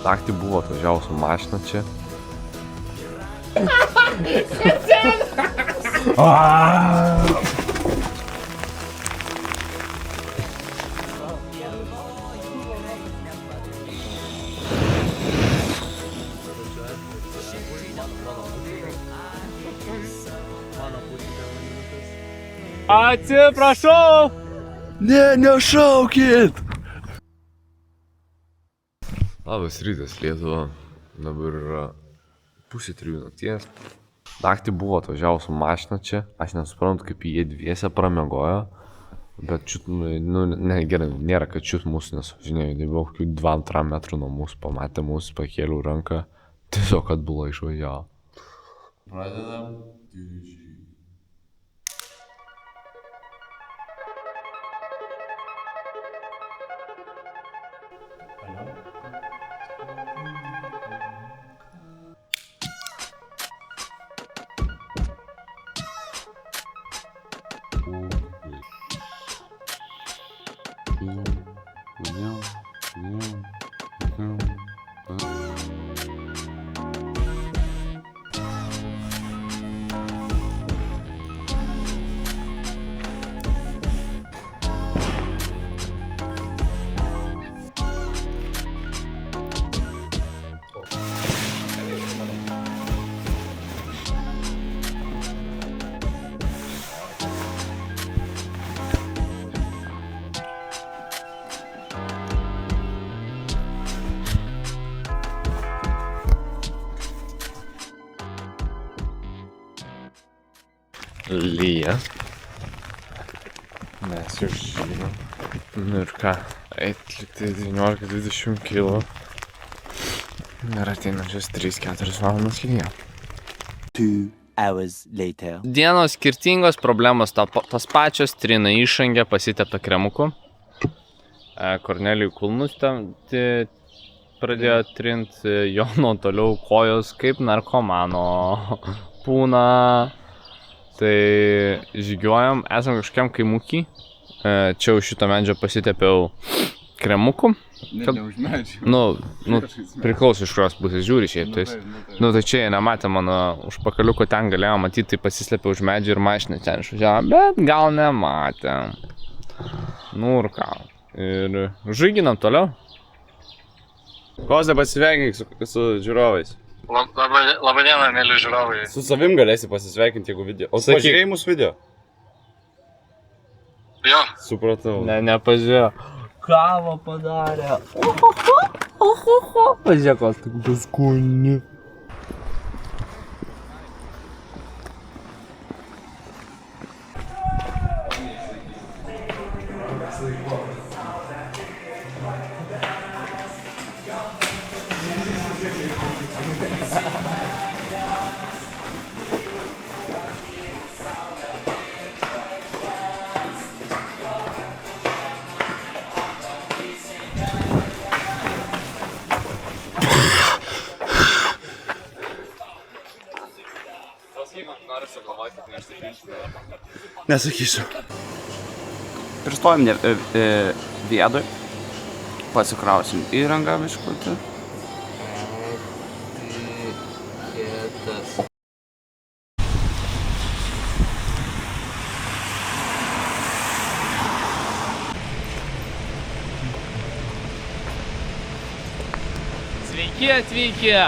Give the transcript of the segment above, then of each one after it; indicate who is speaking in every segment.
Speaker 1: Naktį buvo atvažiavus su mašina čia.
Speaker 2: Atsiprašau!
Speaker 1: Ne, nešaukit! Labas rytas, Lietuva. Dabar yra 2:30 nakties. Naktį buvo atvažiavus su mašina čia. Aš nesuprantu, kaip jie dviese pramiegojo. Bet čiut, gerai, nėra, kad čiut mūsų nesužinėjo. Tai buvo kokių 2-3 metrų nuo mūsų, pamatė mūsų, pakėliau ranką. Tiesiog atbula išvažiavo. Pradedam. Lyja. Mes jau žinom. Nu ir ką, atlikti 19-20 kilo. Ir ateinančias 3-4 valandas lyja.
Speaker 3: 2 hours later.
Speaker 2: Dienos skirtingos, problemos tos pačios, trina išangę, pasitepta kremuku. Kornelijų kulnus pradėjo trinti, Jono toliau kojos kaip narkomano pūna. Tai žygiuojam, esam kažkiam kaimukį. Čia už šito medžio pasitepiau kremuku.
Speaker 4: Ne už medžio.
Speaker 2: Nu, priklauso iš kurios pusės žiūri šiaip tais. Nu, tai čia jie nematė mano užpakaliuko, ten galėjo matyti, tai pasislėpė už medžio ir mašiną ten išvažiavo, bet gal nematė. Nu ir ką. Ir žyginam toliau. Kozė, pasisveikink su žiūrovais.
Speaker 5: Labą dieną, mėly žiūrovai.
Speaker 4: Su savim galėsi pasisveikinti, jeigu video. O pažiūrėjai mūsų video?
Speaker 5: Jo.
Speaker 4: Supratau.
Speaker 2: Ne, nepažiūrėjau. Kavą padarė. Pažiūrėk, kas tik paskuni.
Speaker 4: Nesakysiu.
Speaker 3: Pristojom vietoj. Pasikrausim įrangą biškutį.
Speaker 2: Sveiki atvykę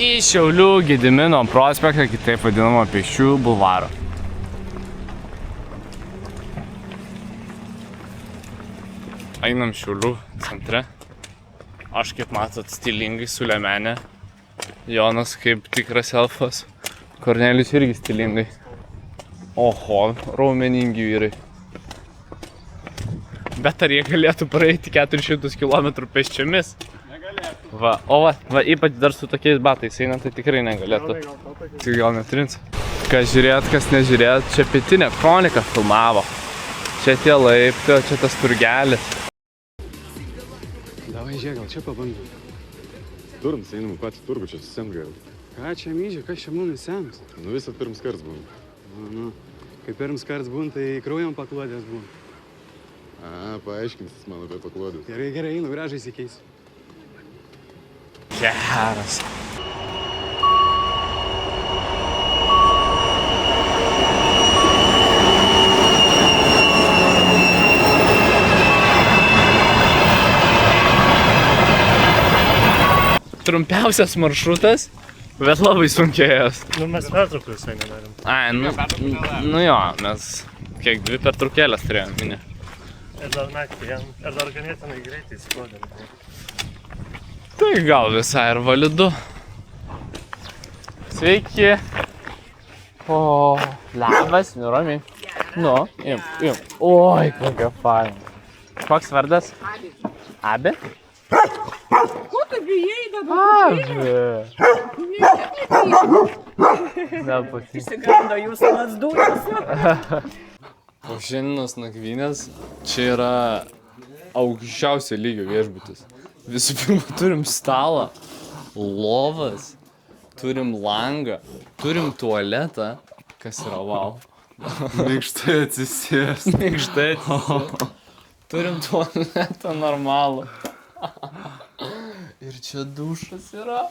Speaker 2: į Šiaulių Gedimino prospektą, kitaip vadinamą Pėsčiųjų bulvarą. Einam Šiaulių centre. Aš kaip matot stilingai su liemenė. Jonas kaip tikras elfas. Kornelijus irgi stilingai. Oho, raumeningi vyrai. Bet ar jie galėtų praeiti 400 km pėsčiomis? Va, ypač dar su tokiais batais einant, tai tikrai negalėtų. Tik gal netrins. Kas žiūrėt, kas nežiūrėt, čia Pietinė kronika filmavo. Čia tie laiptai, čia tas turgelis.
Speaker 6: Davai, žiūrėk, gal čia pabandom.
Speaker 7: Turns, einam į patį turgų, čia susem gal.
Speaker 6: Ką čia myžė, kas čia būna senas?
Speaker 7: Nu visą pirms karts būna.
Speaker 6: Nu, kai pirms karts būna, tai kraujam paklodės būna.
Speaker 7: A, paaiškinsis man apie paklodės.
Speaker 6: Gerai, einu, gražiai įsikeisiu.
Speaker 2: Geras. Trumpiausias maršrutas, bet labai sunkėjęs.
Speaker 8: Nu, mes pertraukų visai nedarim.
Speaker 2: Ai, nu jo, mes kiek 2 pertraukėlės turėjom, minė.
Speaker 8: Ir dar naktį, ir dar ganėtinai greitai skrodėm.
Speaker 2: Tai gal visai ir validu. Sveiki. O, labas, nu ramiai. Nu, im. Oi, kokia faina. Koks vardas? Abi.
Speaker 9: Ko tu bijai dabar?
Speaker 2: Abi.
Speaker 9: Išsigando jūsų lazdūjas.
Speaker 2: O šiandienos nakvynės čia yra aukščiausio lygio viešbutis. Visų pirma, turim stalą, lovas, turim langą, turim tualetą, kas yra wow.
Speaker 4: Minkštai atsisės.
Speaker 2: Minkštai atsisės. Turim tualetą normalų. Ir čia dušas yra.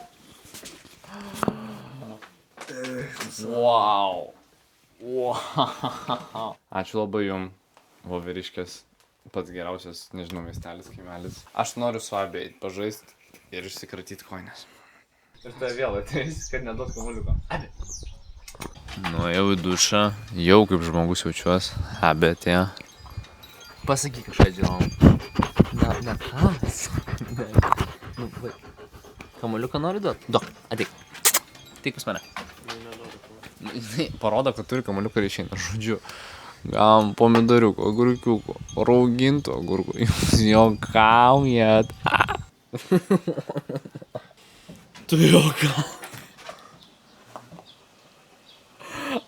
Speaker 2: Wow. Ačiū labai jum, Voveriškės, pats geriausias, nežinau, miestelis, kaimelis. Aš noriu su Abi eit pažaist ir išsikratyti koinės. Ir tai vėl ateis, kad neduot kamuoliuko. Abi. Nuėjau į dušą, jau kaip žmogus jaučiuos. Abi atėjo.
Speaker 10: Pasakyk kažką, žinom. Ne, kas? Nu, vai. Kamuoliuką nori duot? Duok, ateik. Ateik pas mane.
Speaker 2: Parodo, kad turi kamuoliuką ir išeina. Žodžiu, gam pomidoriuko, agurkiuko, rauginto agurko. Jūs juokaujat. Tu juokau.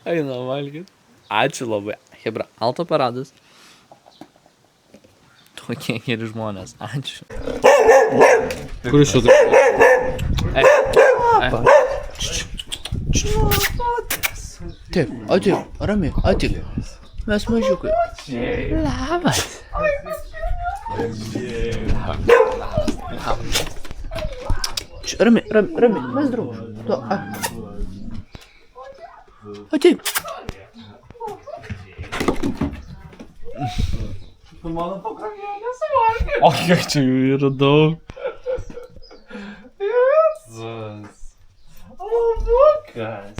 Speaker 2: Eina valgyt. Ačiū labai.
Speaker 10: Hebra, alto paradas. Tokie geri žmonės. Ačiū.
Speaker 2: Kur iš šito?
Speaker 10: Taip, ateik, ramiai, ateik. Mes mažiukai. Labas. Ramiai, mes draugai. Ateik.
Speaker 2: O kiek čia jų yra daug. Jėzus. O, bukas.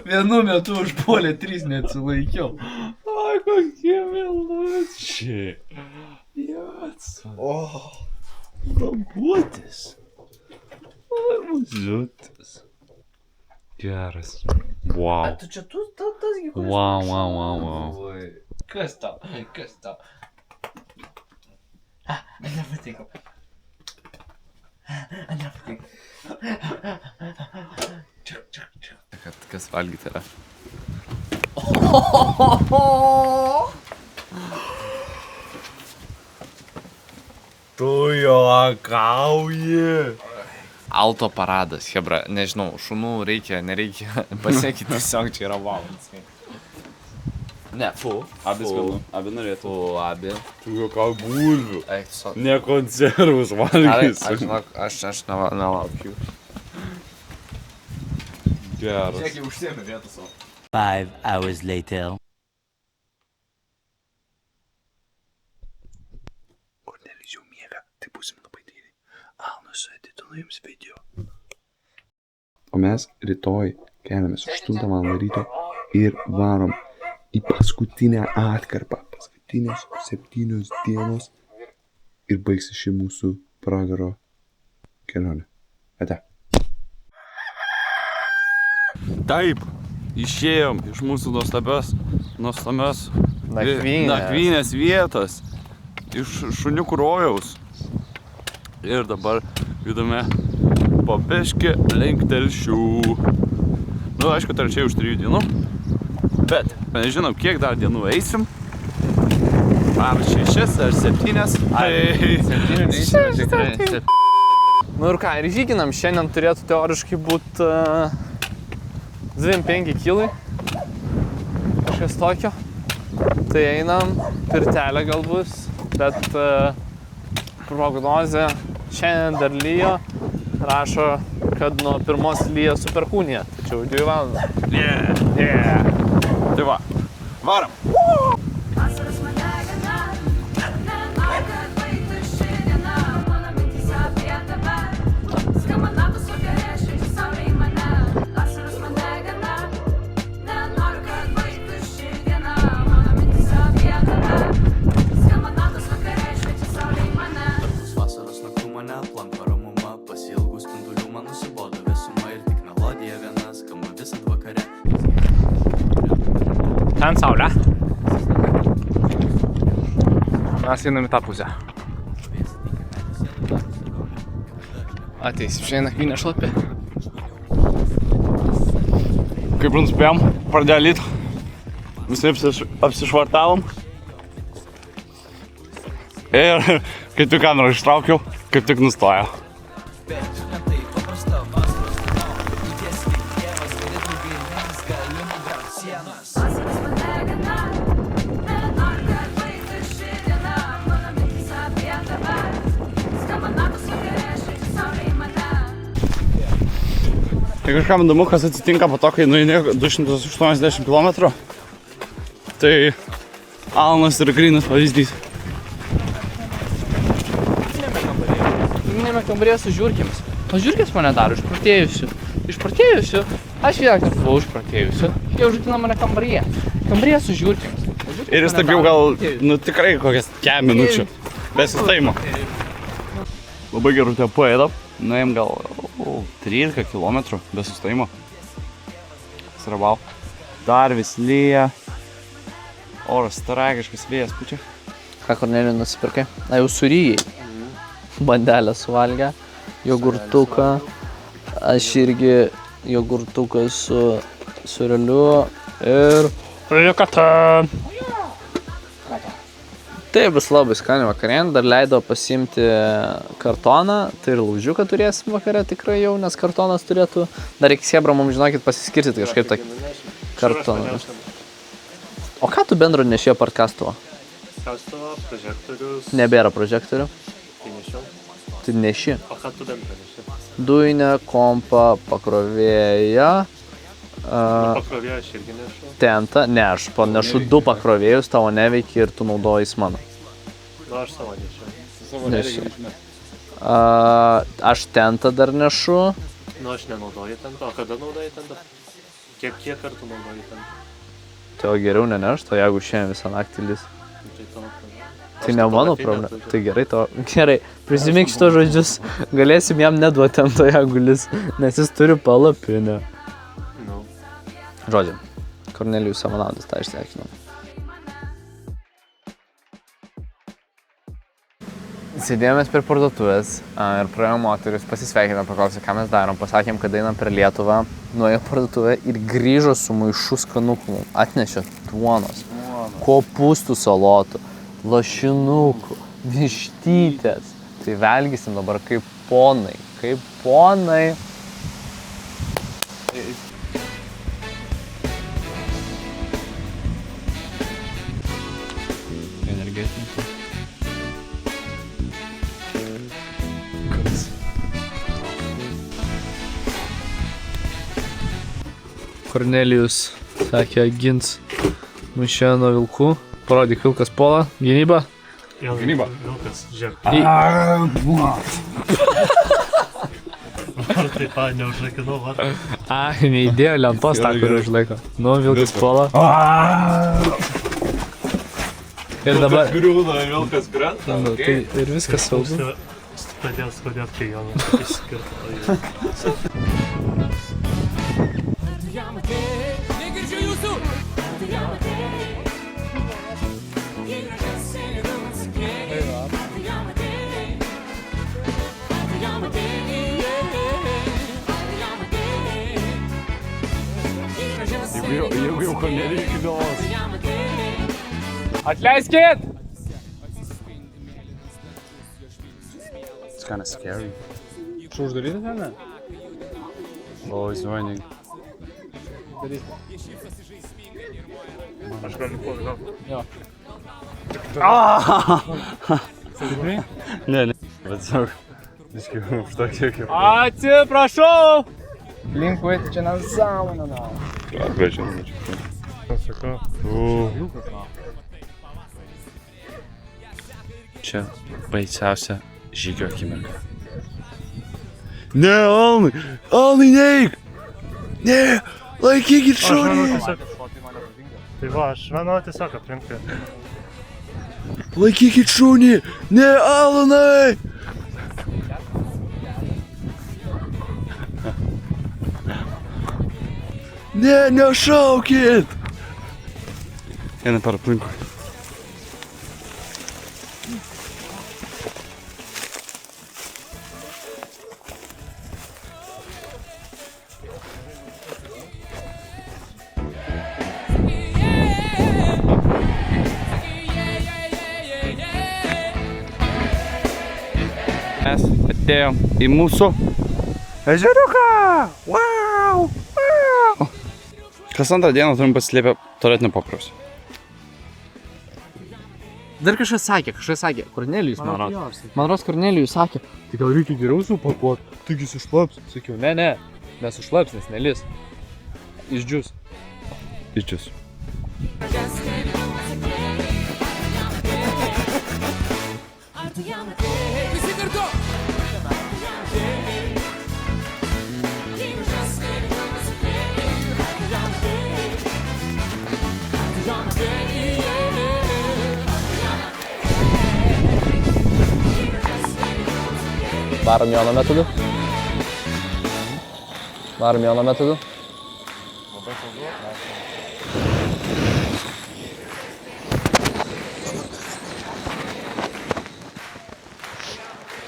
Speaker 2: Vienu metu užpuolė 3, neatsilaikiau. Ai, kokie mėlučiai. Jėzus. O, babutis. Ai, muziutis. Geras. Wow.
Speaker 10: Tu čia tas gyvūnas?
Speaker 2: Wow.
Speaker 10: Kas tau? Nepatiko.
Speaker 2: Kas valgyti yra? Tu juokauji. Alto paradas, hebra, nežinau, šunų reikia, nereikia, pasiekit tiesiog, čia yra wow.
Speaker 10: Ne, fu.
Speaker 4: Abi skanu. Abi norėtų.
Speaker 10: Fu, abi.
Speaker 4: Tu juokau bulvių.
Speaker 10: Eik, so.
Speaker 4: Ne konservus valgysiu.
Speaker 2: Aš nelaukiu.
Speaker 4: Geras.
Speaker 10: Kiek užsiemi vietą savo.
Speaker 3: 5 hours later.
Speaker 4: Kornelijus jau miega, tai būsim labai tyliai. Alnas sueditino jums video. O mes rytoj keliamės 8 val. Ryto ir varom į paskutinę atkarpą. Paskutinės 7 dienos ir baigsis ši mūsų pragaro kelionė. Ate. Taip, išėjom iš mūsų nuostabios nakvynės vietos, iš šuniukų rojaus. Ir dabar judame po biškį link Telšių. Nu, aišku, Telšiai už 3 dienų. Bet nežinom, kiek dar dienų eisim. Ar 6 ar 7.
Speaker 10: 7 neįsime tikrai.
Speaker 2: Nu ir ką, ir žyginam, šiandien turėtų teoriškai būti 25 kilai. Kažkas tokio. Tai einam, pirtelė gal bus, bet prognozė šiandien dar lyjo. Rašo, kad nuo pirmos lyja su perkūnija, tačiau 2 valandą. Tai va, varam! Ten saulė. Mes einam į tą pusę. Ateisim šiandien nakvynę šlapį.
Speaker 6: Kaip nuspėjom, pradėjo lyt. Visi apsišvartavom. Ir kai tik kamerą ištraukiau, kaip tik nustojo. Tai kažkam įdomu, kas atsitinka po to, kai nueini 280 km. Tai Alanas yra grynas pavyzdys.
Speaker 2: Minėjame kambarėje su žiūrkėmis. O žiūrkės mane daro išprotėjusiu. Išprotėjusiu? Aš vieną kartą buvau išprotėjusiu. Jie užrakino mane kambarėje. Kambarėje su žiūrkėmis.
Speaker 6: Ir jis taip jau gal, nu tikrai kokias 4 minučių. Be sustojimo. Labai gerų tempų eidam. Nuėjom gal 13 km be sustojimo. Srabau. Dar vis lyja. Oras tragiškas, vėjas pučia.
Speaker 2: Ką Kornelijų nusipirkai? Na jau suryjai. Bandelę suvalgę. Jogurtuką. Aš irgi jogurtuką su sūreliu. Ir riekata. Tai bus labai skani vakarienė, dar leido pasiimti kartoną, tai ir laužiuką turėsim vakare tikrai jau, nes kartonas turėtų, dar iki Sebra mums žinokit pasiskirti kažkaip tą kartoną. O ką tu bendro nešėjo part kastuvo?
Speaker 8: Kastuvo, prožektorius.
Speaker 2: Nebėra prožektorių?
Speaker 8: Tai nešiau.
Speaker 2: Tai neši?
Speaker 8: O ką tu bendro neši?
Speaker 2: Dujinę, kompą, pakrovėją.
Speaker 8: Pakrovėją aš irgi nešu.
Speaker 2: Tentą, ne, aš panešu 2 pakrovėjus, tavo neveikia ir tu naudojais mano.
Speaker 8: Nu, aš savo nešiau.
Speaker 2: Neši. Aš tentą dar nešu.
Speaker 8: Nu, aš nenaudoju tentą. O kada naudoji tentą? Kiek kartų naudoji tentą?
Speaker 2: Tai o geriau nenešt, o jeigu šiandien visą naktį lis.
Speaker 8: Tai tavo problema.
Speaker 2: Tai ne mano problema. Tai gerai, gerai. Prisimink šito žodžius. Galėsim jam neduoti tento, jeigu lis, nes jis turi palapinę. Žodžiu, Kornelijus Samanaudas, tą išsiaiškinom. Sėdėjomės prie parduotuvės ir praėjo moteris, pasisveikinom, paklausė, ką mes darom, pasakėm, kad einam per Lietuvą, nuėjo parduotuvę ir grįžo su maišu skanukų, atnešė duonos, kopūstų salotų, lašinukų, vištytės. Tai valgysim dabar kaip ponai, kaip ponai. Kornelijus sakė, gins mušė nuo vilkų. Parodyk vilkas polą. Gynyba.
Speaker 8: Gynyba. Vilkas, žiūrėk. Ar taip neužlaikinau, ar?
Speaker 2: Neįdėjo lentos tą, kurį užlaiko. Nu, vilkas polą. Ir dabar...
Speaker 1: Griūna, vilkas krenta.
Speaker 2: Tai ir viskas saugu.
Speaker 8: Pradėjau skaudėti, kai Jonas išskirto.
Speaker 6: Jeigu jau Kornelijui iki galvos.
Speaker 2: Atleiskit!
Speaker 4: It's kind of scary.
Speaker 2: Čia uždarytas, ar ne?
Speaker 6: O, įsivainink.
Speaker 8: Aš galiu pagauti.
Speaker 2: Jo.
Speaker 6: Ne, bet savo. Iškiu, už to kiekį.
Speaker 2: Atsiprašau! Linkui, čia nesąmonė, na.
Speaker 6: Apračiau. Čia baisiausia žygio akimirka. Ne, Alnai! Alnai, neik! Ne! Laikykit šunį!
Speaker 8: Tai va, aš manau tiesiog aplinkui.
Speaker 6: Laikykit šunį! Ne, Alnai! Ne, nešaukit! Eina per aplinkui. Mes atėjom į mūsų ežeriuką! Wow! Wow! Kas antrą dieną turim pasislėpę tualetinio popieriaus.
Speaker 2: Dar kažkas sakė, Kornelijus, man rodos. Man rodos, Kornelijus sakė, tai gal reikia geriau supakuot, taigi sušlaps. Sakiau, ne, nesušlaps, nes nelis. Išdžius.
Speaker 6: Išdžius.
Speaker 2: Varom Jono metodu.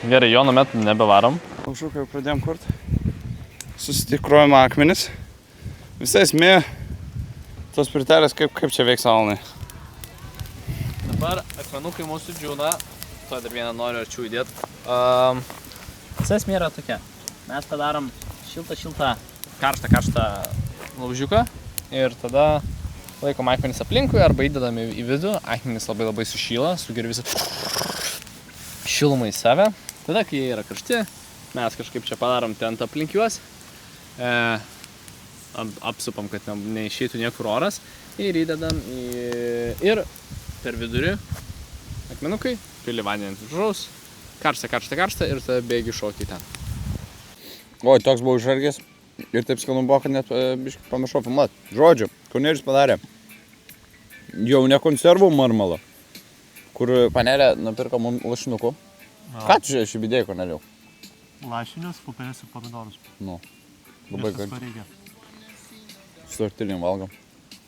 Speaker 2: Gerai, Jono metodu nebevarom.
Speaker 6: Aušuką jau pradėjom kurti. Susitikruojame akmenis. Visa esmė tos pirtelės, kaip čia veiks Alnai.
Speaker 2: Dabar akmenukai mūsų džiūna. To dar vieną noriu arčiau įdėti. Visa esmė yra tokia. Mes padarom šiltą, karštą laužiuką ir tada laikom akmenis aplinkui arba įdedam į vidų. Akmenis labai sušyla, sugeria visą šilumą į save. Tada, kai jie yra karšti, mes kažkaip čia padarom tent aplink juos. Apsupam, kad neišeitų niekur oras ir įdedam ir per vidurį akmenukai, pili vandenį ant viršaus, karšta ir tada bėgi šokį ten.
Speaker 6: O, toks buvo užargęs ir taip skanu buvo, kad net biškai pamiršau filmuot. Žodžiu, Kornelijus padarė jau ne konservų marmalą, kur panelė nupirko mums lašinukų. Ką tu čia įdėjai, Kornelijau?
Speaker 8: Lašinius, pupelės ir pomidorus.
Speaker 6: Nu, labai gardžiai. Su tortilijom valgom.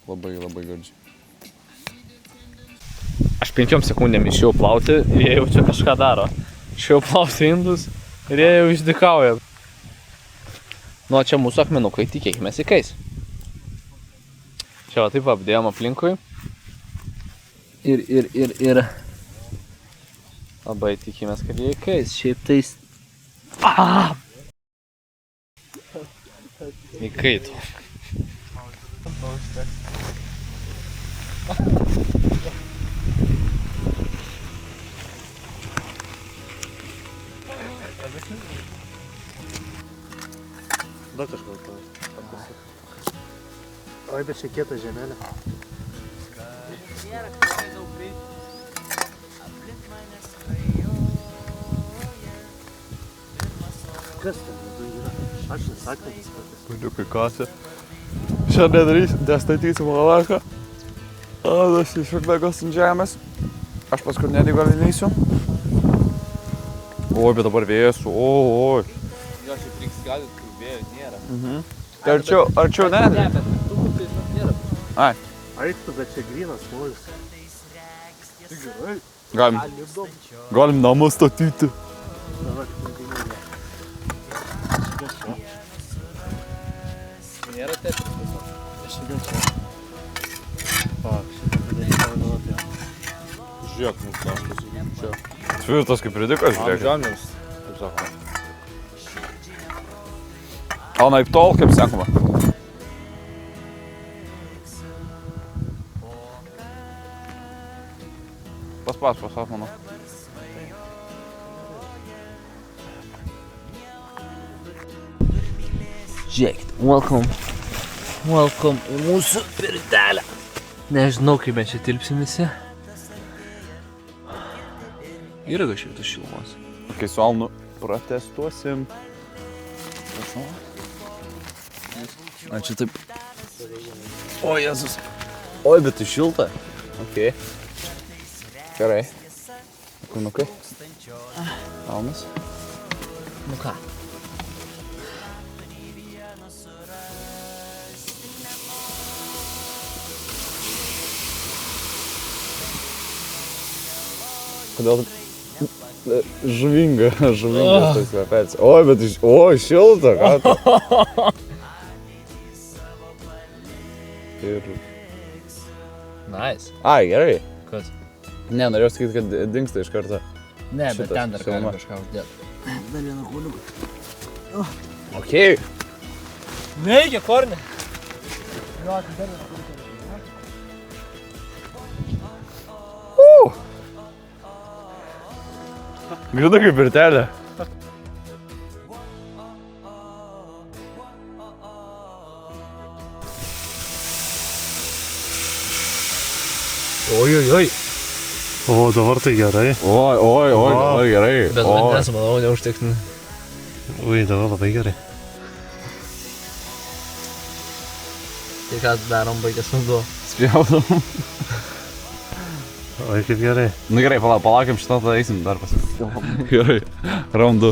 Speaker 6: Labai gardžiai.
Speaker 2: Aš 5 sekundėm išėjau plauti ir jie jau čia kažką daro. Išėjau plauti indus ir jie jau išdykauja. Nu, čia mūsų akmenukai, tikėkime, įkais. Čia va taip apdėjom aplinkui. Ir. Labai tikimės, kad jie įkais. Šiaip tais... Įkaito.
Speaker 8: Dar kažką pasakysiu. Oi, bet čia kieta žemelė. Kas ten yra? Aš nesakęs patys.
Speaker 6: Puliukai kasė. Šiandien nestatysim lavaką. Adas išakmėgos ant žemės. Aš paskui nedygo neįsiu. Oi, bet dabar vėjas. Oi.
Speaker 2: Jo, šiaip reiks galit, kai vėjo nėra.
Speaker 6: Arčiau ne?
Speaker 2: Ne, bet tu tai nėra.
Speaker 6: Ai.
Speaker 8: Aiktų, bet čia grynas molis.
Speaker 6: Galim namą statyti.
Speaker 2: Nėra tetris viso.
Speaker 8: Aš čia čia. Pak, šitą padaryti pavaduoti.
Speaker 6: Žiūrėk, mūsų taškas čia. Tvirtas kaip ridikas, žiūrėk.
Speaker 2: Amžiams, kaip sakoma.
Speaker 6: O naip tol, kaip sakoma. Paspas, manau.
Speaker 10: Žiūrėkit, welcome į mūsų pirtelę. Nežinau, kaip mes čia tilpsim visi. Yra kažkiek tos šilumos.
Speaker 6: Kai su Alnu protestuosim. A, čia taip. O, Jėzus. Oi, bet tai šilta. Ok. Gerai. Kūnukai. Alnas.
Speaker 10: Nu ką?
Speaker 6: Kodėl žuvingas tas kvepėtis. Oi, bet šilta, ką tu? Ir...
Speaker 10: Nice.
Speaker 6: Ai, gerai.
Speaker 10: Kas?
Speaker 6: Ne, norėjau sakyti, kad dingsta iš karto.
Speaker 10: Ne, bet
Speaker 6: Šitas
Speaker 10: ten dar
Speaker 6: šiluma.
Speaker 10: galim kažką uždėti. Dar vieną kūliuką.
Speaker 6: Okei.
Speaker 10: Veikia, kornė.
Speaker 6: Grūda kaip pirtelė.
Speaker 10: Oi.
Speaker 8: O, dabar tai gerai.
Speaker 6: Oi, dabar gerai.
Speaker 10: Bet vandens, manau, neužteks.
Speaker 8: Ui, dabar labai gerai.
Speaker 10: Tai ką darom, baigęs vanduo.
Speaker 6: Spjaudom.
Speaker 8: Oi, kaip gerai.
Speaker 6: Nu gerai, palaukim šitą, tada eisim dar pasakyti. Gerai, raundu.